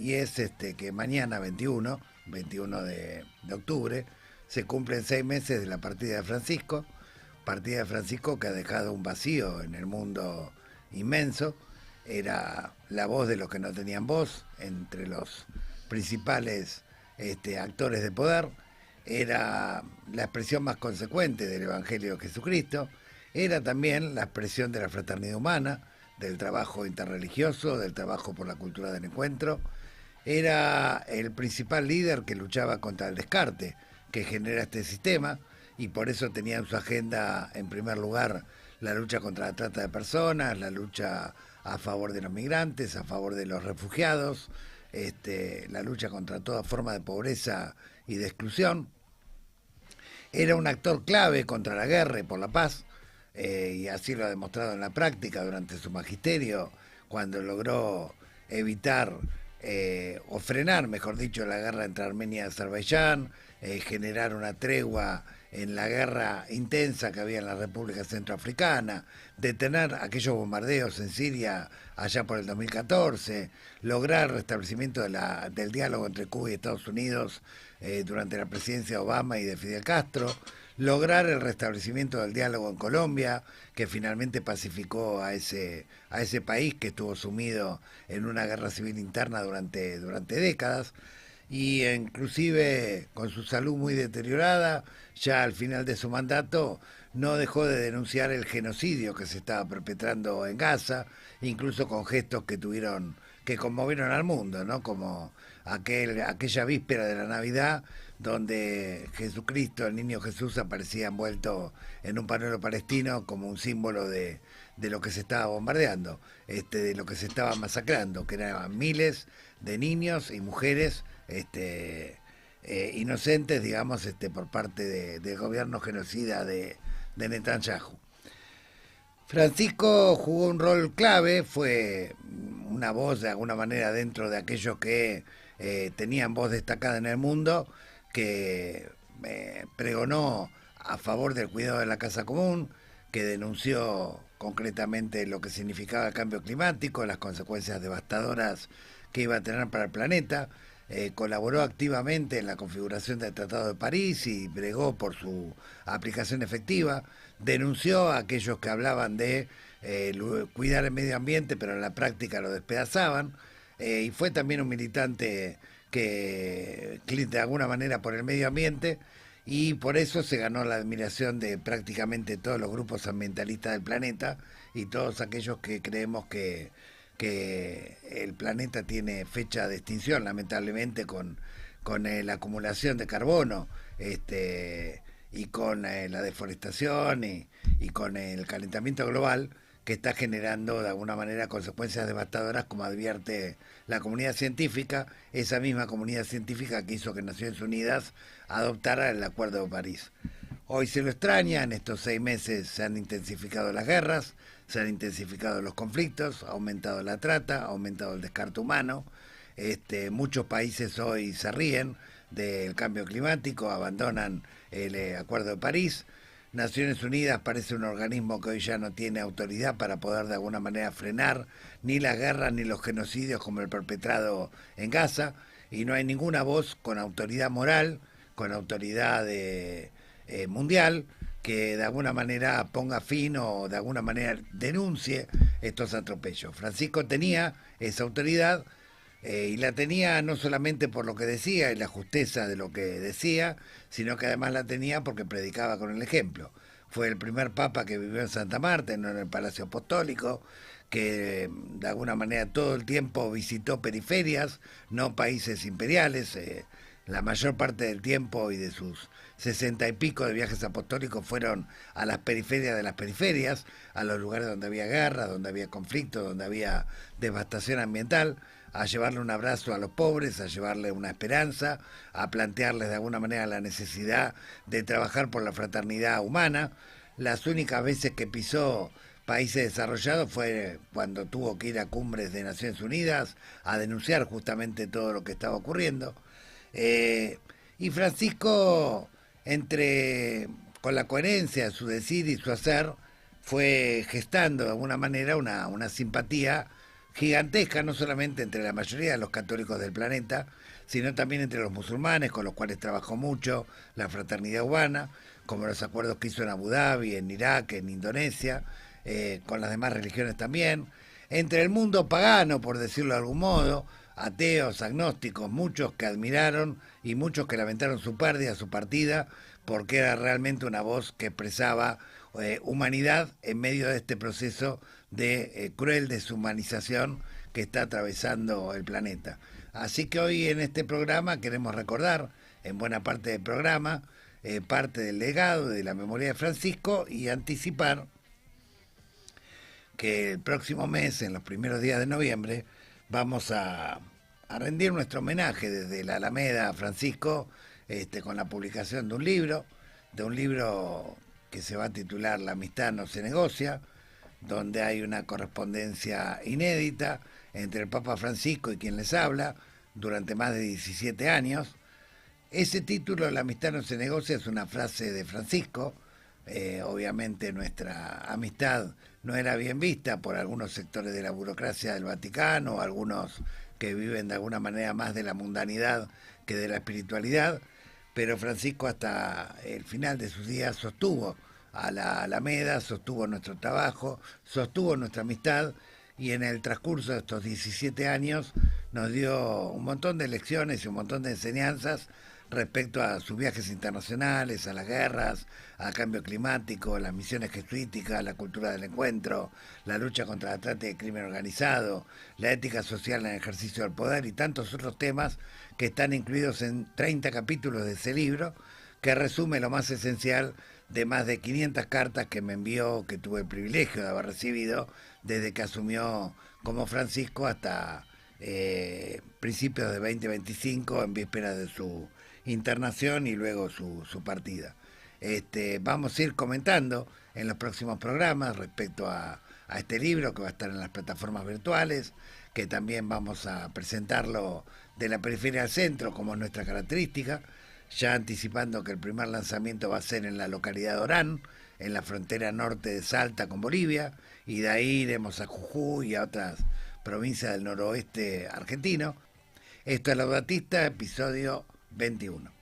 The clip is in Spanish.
y es que mañana 21 de octubre, se cumplen 6 meses de la partida de Francisco que ha dejado un vacío en el mundo inmenso. Era la voz de los que no tenían voz, entre los principales actores de poder, era la expresión más consecuente del Evangelio de Jesucristo, era también la expresión de la fraternidad humana, del trabajo interreligioso, del trabajo por la cultura del encuentro, era el principal líder que luchaba contra el descarte que genera este sistema, y por eso tenía en su agenda, en primer lugar, la lucha contra la trata de personas, la lucha a favor de los migrantes, a favor de los refugiados, la lucha contra toda forma de pobreza y de exclusión. Era un actor clave contra la guerra y por la paz, y así lo ha demostrado en la práctica durante su magisterio, cuando logró evitar o frenar, mejor dicho, la guerra entre Armenia y Azerbaiyán, generar una tregua en la guerra intensa que había en la República Centroafricana, detener aquellos bombardeos en Siria allá por el 2014, lograr el restablecimiento del diálogo entre Cuba y Estados Unidos durante la presidencia de Obama y de Fidel Castro, lograr el restablecimiento del diálogo en Colombia, que finalmente pacificó a ese país que estuvo sumido en una guerra civil interna durante décadas, y inclusive con su salud muy deteriorada, ya al final de su mandato no dejó de denunciar el genocidio que se estaba perpetrando en Gaza, incluso con gestos que conmovieron al mundo, ¿no? Como aquella víspera de la Navidad, donde Jesucristo, el niño Jesús, aparecía envuelto en un pañuelo palestino como un símbolo de lo que se estaba bombardeando, de lo que se estaba masacrando, que eran miles de niños y mujeres inocentes, digamos, por parte del gobierno genocida de Netanyahu. Francisco jugó un rol clave, fue una voz de alguna manera dentro de aquellos que tenían voz destacada en el mundo, que pregonó a favor del cuidado de la casa común, que denunció concretamente lo que significaba el cambio climático, las consecuencias devastadoras que iba a tener para el planeta, colaboró activamente en la configuración del Tratado de París y bregó por su aplicación efectiva, denunció a aquellos que hablaban de cuidar el medio ambiente, pero en la práctica lo despedazaban, y fue también un militante que de alguna manera por el medio ambiente, y por eso se ganó la admiración de prácticamente todos los grupos ambientalistas del planeta y todos aquellos que creemos que el planeta tiene fecha de extinción, lamentablemente, con la acumulación de carbono, y con la deforestación y con el calentamiento global, que está generando de alguna manera consecuencias devastadoras, como advierte la comunidad científica, esa misma comunidad científica que hizo que Naciones Unidas adoptara el Acuerdo de París. Hoy se lo extraña, en estos 6 meses se han intensificado las guerras, se han intensificado los conflictos, ha aumentado la trata, ha aumentado el descarte humano. Muchos países hoy se ríen del cambio climático, abandonan el Acuerdo de París. Naciones Unidas parece un organismo que hoy ya no tiene autoridad para poder de alguna manera frenar ni las guerras ni los genocidios como el perpetrado en Gaza, y no hay ninguna voz con autoridad moral, con autoridad mundial, que de alguna manera ponga fin o de alguna manera denuncie estos atropellos. Francisco tenía esa autoridad, y la tenía no solamente por lo que decía y la justeza de lo que decía, sino que además la tenía porque predicaba con el ejemplo. Fue el primer papa que vivió en Santa Marta, no en el Palacio Apostólico, que de alguna manera todo el tiempo visitó periferias, no países imperiales. La mayor parte del tiempo y de sus 60 y pico de viajes apostólicos fueron a las periferias de las periferias, a los lugares donde había guerra, donde había conflicto, donde había devastación ambiental, a llevarle un abrazo a los pobres, a llevarle una esperanza, a plantearles de alguna manera la necesidad de trabajar por la fraternidad humana. Las únicas veces que pisó países desarrollados fue cuando tuvo que ir a cumbres de Naciones Unidas a denunciar justamente todo lo que estaba ocurriendo. Y Francisco, con la coherencia de su decir y su hacer, fue gestando de alguna manera una simpatía gigantesca, no solamente entre la mayoría de los católicos del planeta, sino también entre los musulmanes, con los cuales trabajó mucho la fraternidad cubana, como los acuerdos que hizo en Abu Dhabi, en Irak, en Indonesia, con las demás religiones también, entre el mundo pagano, por decirlo de algún modo, ateos, agnósticos, muchos que admiraron y muchos que lamentaron su pérdida, su partida, porque era realmente una voz que expresaba humanidad en medio de este proceso de cruel deshumanización que está atravesando el planeta. Así que hoy en este programa queremos recordar, en buena parte del programa, parte del legado de la memoria de Francisco y anticipar que el próximo mes, en los primeros días de noviembre, vamos a rendir nuestro homenaje desde la Alameda a Francisco, con la publicación de un libro que se va a titular La amistad no se negocia, donde hay una correspondencia inédita entre el Papa Francisco y quien les habla durante más de 17 años. Ese título, La amistad no se negocia, es una frase de Francisco. Obviamente nuestra amistad no era bien vista por algunos sectores de la burocracia del Vaticano, algunos que viven de alguna manera más de la mundanidad que de la espiritualidad, pero Francisco hasta el final de sus días sostuvo a la Alameda, sostuvo nuestro trabajo, sostuvo nuestra amistad, y en el transcurso de estos 17 años nos dio un montón de lecciones y un montón de enseñanzas respecto a sus viajes internacionales, a las guerras, al cambio climático, las misiones jesuíticas, la cultura del encuentro, la lucha contra la trata y crimen organizado, la ética social en el ejercicio del poder y tantos otros temas que están incluidos en 30 capítulos de ese libro, que resume lo más esencial de más de 500 cartas que me envió, que tuve el privilegio de haber recibido desde que asumió como Francisco hasta principios de 2025, en vísperas de su internación y luego su partida. Vamos a ir comentando en los próximos programas respecto a este libro que va a estar en las plataformas virtuales, que también vamos a presentarlo de la periferia al centro, como es nuestra característica, ya anticipando que el primer lanzamiento va a ser en la localidad de Orán, en la frontera norte de Salta con Bolivia, y de ahí iremos a Jujuy y a otras provincias del noroeste argentino. Esto es Laudatista, episodio 21.